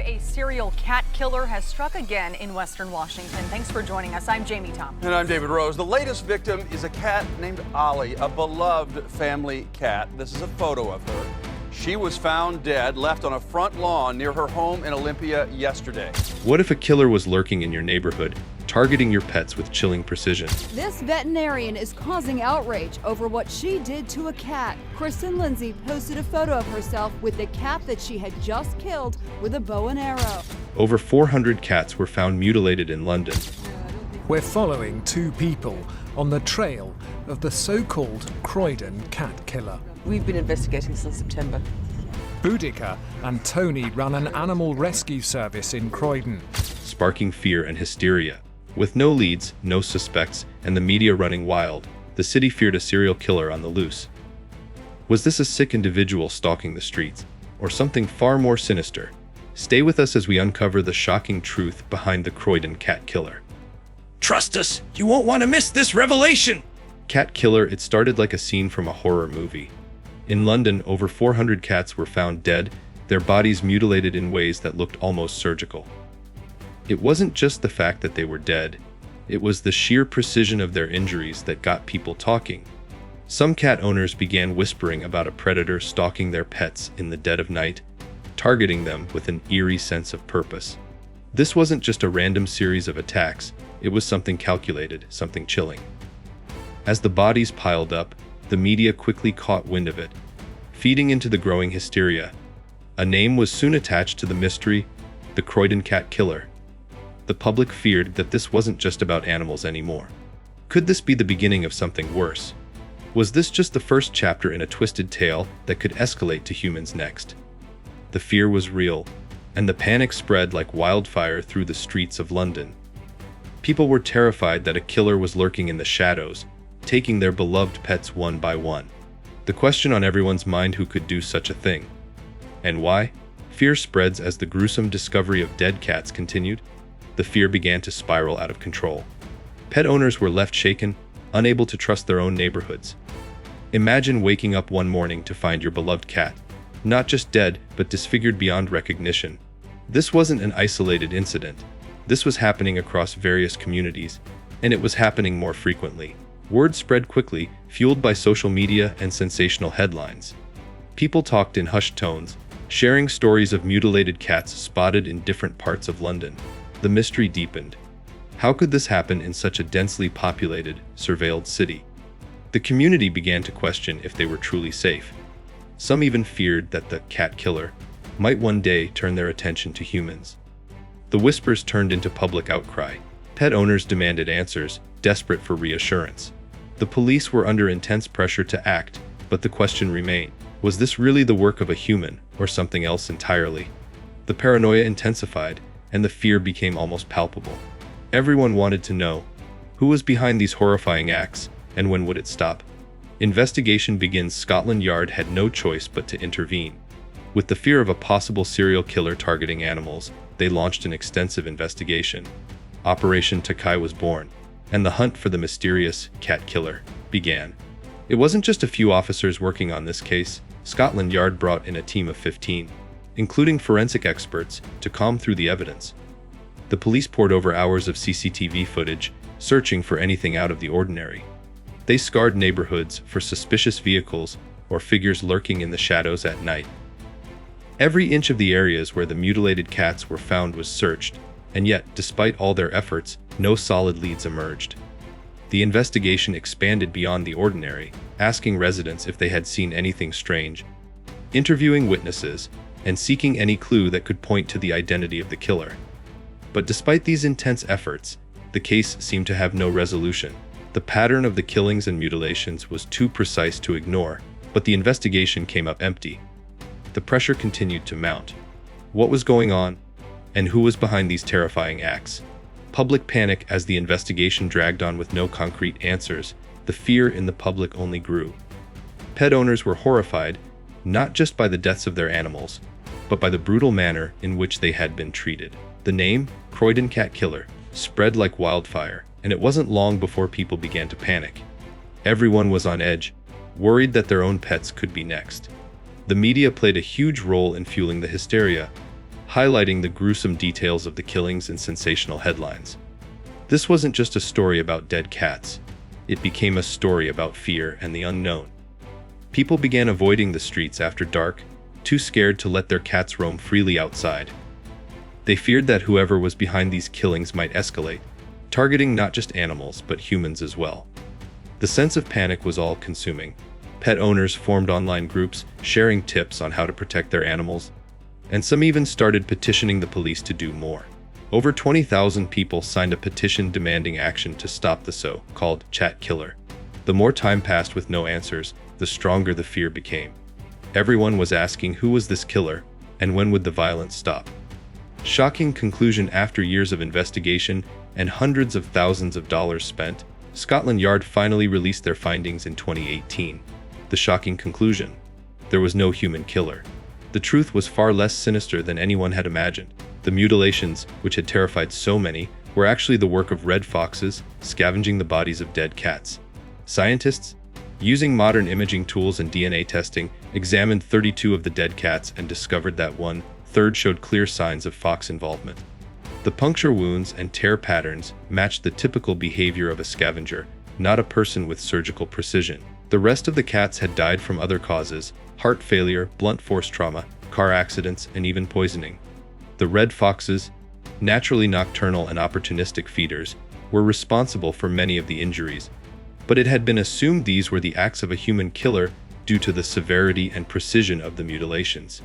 A serial cat killer has struck again in Western Washington. Thanks for joining us. I'm Jamie Tom. And I'm David Rose. The latest victim is a cat named Ollie, a beloved family cat. This is a photo of her. She was found dead, left on a front lawn near her home in Olympia yesterday. What if a killer was lurking in your neighborhood, targeting your pets with chilling precision? This veterinarian is causing outrage over what she did to a cat. Kristen Lindsay posted a photo of herself with the cat that she had just killed with a bow and arrow. Over 400 cats were found mutilated in London. We're following two people on the trail of the so-called Croydon Cat Killer. We've been investigating since September. Boudica and Tony run an animal rescue service in Croydon, Sparking fear and hysteria. With no leads, no suspects, and the media running wild, the city feared a serial killer on the loose. Was this a sick individual stalking the streets, or something far more sinister? Stay with us as we uncover the shocking truth behind the Croydon Cat Killer. Trust us, you won't want to miss this revelation! Cat Killer, it started like a scene from a horror movie. In London, over 400 cats were found dead, their bodies mutilated in ways that looked almost surgical. It wasn't just the fact that they were dead, it was the sheer precision of their injuries that got people talking. Some cat owners began whispering about a predator stalking their pets in the dead of night, targeting them with an eerie sense of purpose. This wasn't just a random series of attacks, it was something calculated, something chilling. As the bodies piled up, the media quickly caught wind of it, feeding into the growing hysteria. A name was soon attached to the mystery: the Croydon Cat Killer. The public feared that this wasn't just about animals anymore. Could this be the beginning of something worse? Was this just the first chapter in a twisted tale that could escalate to humans next? The fear was real, and the panic spread like wildfire through the streets of London. People were terrified that a killer was lurking in the shadows, taking their beloved pets one by one. The question on everyone's mind: who could do such a thing? And why? Fear spreads as the gruesome discovery of dead cats continued. The fear began to spiral out of control. Pet owners were left shaken, unable to trust their own neighborhoods. Imagine waking up one morning to find your beloved cat, not just dead, but disfigured beyond recognition. This wasn't an isolated incident. This was happening across various communities, and it was happening more frequently. Word spread quickly, fueled by social media and sensational headlines. People talked in hushed tones, sharing stories of mutilated cats spotted in different parts of London. The mystery deepened. How could this happen in such a densely populated, surveilled city? The community began to question if they were truly safe. Some even feared that the cat killer might one day turn their attention to humans. The whispers turned into public outcry. Pet owners demanded answers, desperate for reassurance. The police were under intense pressure to act, but the question remained: was this really the work of a human, or something else entirely? The paranoia intensified, and the fear became almost palpable. Everyone wanted to know who was behind these horrifying acts, and when would it stop? Investigation begins. Scotland Yard had no choice but to intervene. With the fear of a possible serial killer targeting animals, they launched an extensive investigation. Operation Takahe was born, and the hunt for the mysterious cat killer began. It wasn't just a few officers working on this case. Scotland Yard brought in a team of 15, including forensic experts, to comb through the evidence. The police pored over hours of CCTV footage, searching for anything out of the ordinary. They scoured neighborhoods for suspicious vehicles or figures lurking in the shadows at night. Every inch of the areas where the mutilated cats were found was searched, and yet, despite all their efforts, no solid leads emerged. The investigation expanded beyond the ordinary, asking residents if they had seen anything strange, interviewing witnesses, and seeking any clue that could point to the identity of the killer. But despite these intense efforts, the case seemed to have no resolution. The pattern of the killings and mutilations was too precise to ignore, but the investigation came up empty. The pressure continued to mount. What was going on? And who was behind these terrifying acts? Public panic as the investigation dragged on with no concrete answers. The fear in the public only grew. Pet owners were horrified, not just by the deaths of their animals, but by the brutal manner in which they had been treated. The name, Croydon Cat Killer, spread like wildfire, and it wasn't long before people began to panic. Everyone was on edge, worried that their own pets could be next. The media played a huge role in fueling the hysteria, highlighting the gruesome details of the killings and sensational headlines. This wasn't just a story about dead cats. It became a story about fear and the unknown. People began avoiding the streets after dark, too scared to let their cats roam freely outside. They feared that whoever was behind these killings might escalate, targeting not just animals but humans as well. The sense of panic was all-consuming. Pet owners formed online groups, sharing tips on how to protect their animals, and some even started petitioning the police to do more. Over 20,000 people signed a petition demanding action to stop the so-called cat killer. The more time passed with no answers, the stronger the fear became. Everyone was asking who was this killer, and when would the violence stop? Shocking conclusion: after years of investigation and hundreds of thousands of dollars spent, Scotland Yard finally released their findings in 2018. The shocking conclusion: there was no human killer. The truth was far less sinister than anyone had imagined. The mutilations, which had terrified so many, were actually the work of red foxes scavenging the bodies of dead cats. Scientists, using modern imaging tools and DNA testing, examined 32 of the dead cats and discovered that 1/3 showed clear signs of fox involvement. The puncture wounds and tear patterns matched the typical behavior of a scavenger, not a person with surgical precision. The rest of the cats had died from other causes: heart failure, blunt force trauma, car accidents, and even poisoning. The red foxes, naturally nocturnal and opportunistic feeders, were responsible for many of the injuries, but it had been assumed these were the acts of a human killer due to the severity and precision of the mutilations.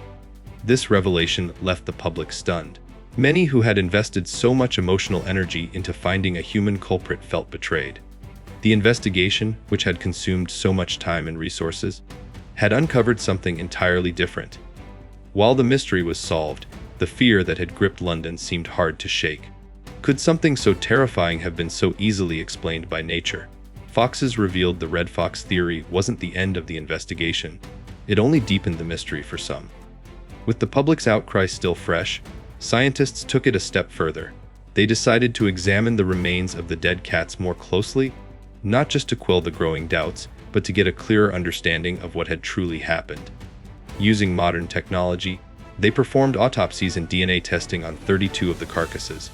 This revelation left the public stunned. Many who had invested so much emotional energy into finding a human culprit felt betrayed. The investigation, which had consumed so much time and resources, had uncovered something entirely different. While the mystery was solved, the fear that had gripped London seemed hard to shake. Could something so terrifying have been so easily explained by nature? Foxes revealed the red fox theory wasn't the end of the investigation. It only deepened the mystery for some. With the public's outcry still fresh, scientists took it a step further. They decided to examine the remains of the dead cats more closely, not just to quell the growing doubts, but to get a clearer understanding of what had truly happened. Using modern technology, they performed autopsies and DNA testing on 32 of the carcasses.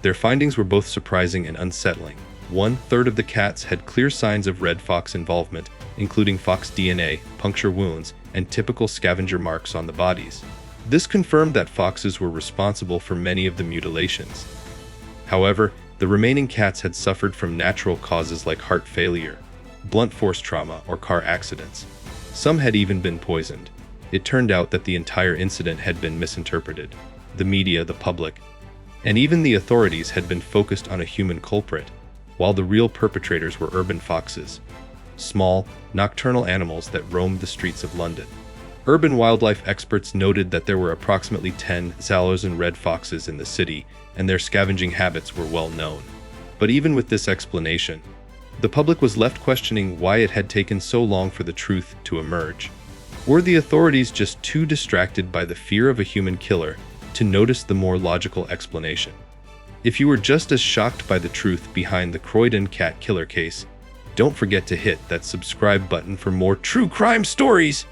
Their findings were both surprising and unsettling. 1/3 of the cats had clear signs of red fox involvement, including fox DNA, puncture wounds, and typical scavenger marks on the bodies. This confirmed that foxes were responsible for many of the mutilations. However, the remaining cats had suffered from natural causes like heart failure, blunt force trauma, or car accidents. Some had even been poisoned. It turned out that the entire incident had been misinterpreted. The media, the public, and even the authorities had been focused on a human culprit, while the real perpetrators were urban foxes, small, nocturnal animals that roamed the streets of London. Urban wildlife experts noted that there were approximately 10 Zallows and red foxes in the city, and their scavenging habits were well known. But even with this explanation, the public was left questioning why it had taken so long for the truth to emerge. Were the authorities just too distracted by the fear of a human killer to notice the more logical explanation? If you were just as shocked by the truth behind the Croydon Cat Killer case, don't forget to hit that subscribe button for more true crime stories!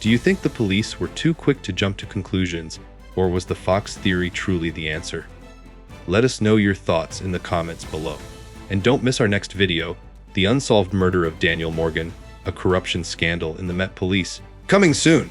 Do you think the police were too quick to jump to conclusions, or was the fox theory truly the answer? Let us know your thoughts in the comments below. And don't miss our next video, the unsolved murder of Daniel Morgan, a corruption scandal in the Met Police, coming soon!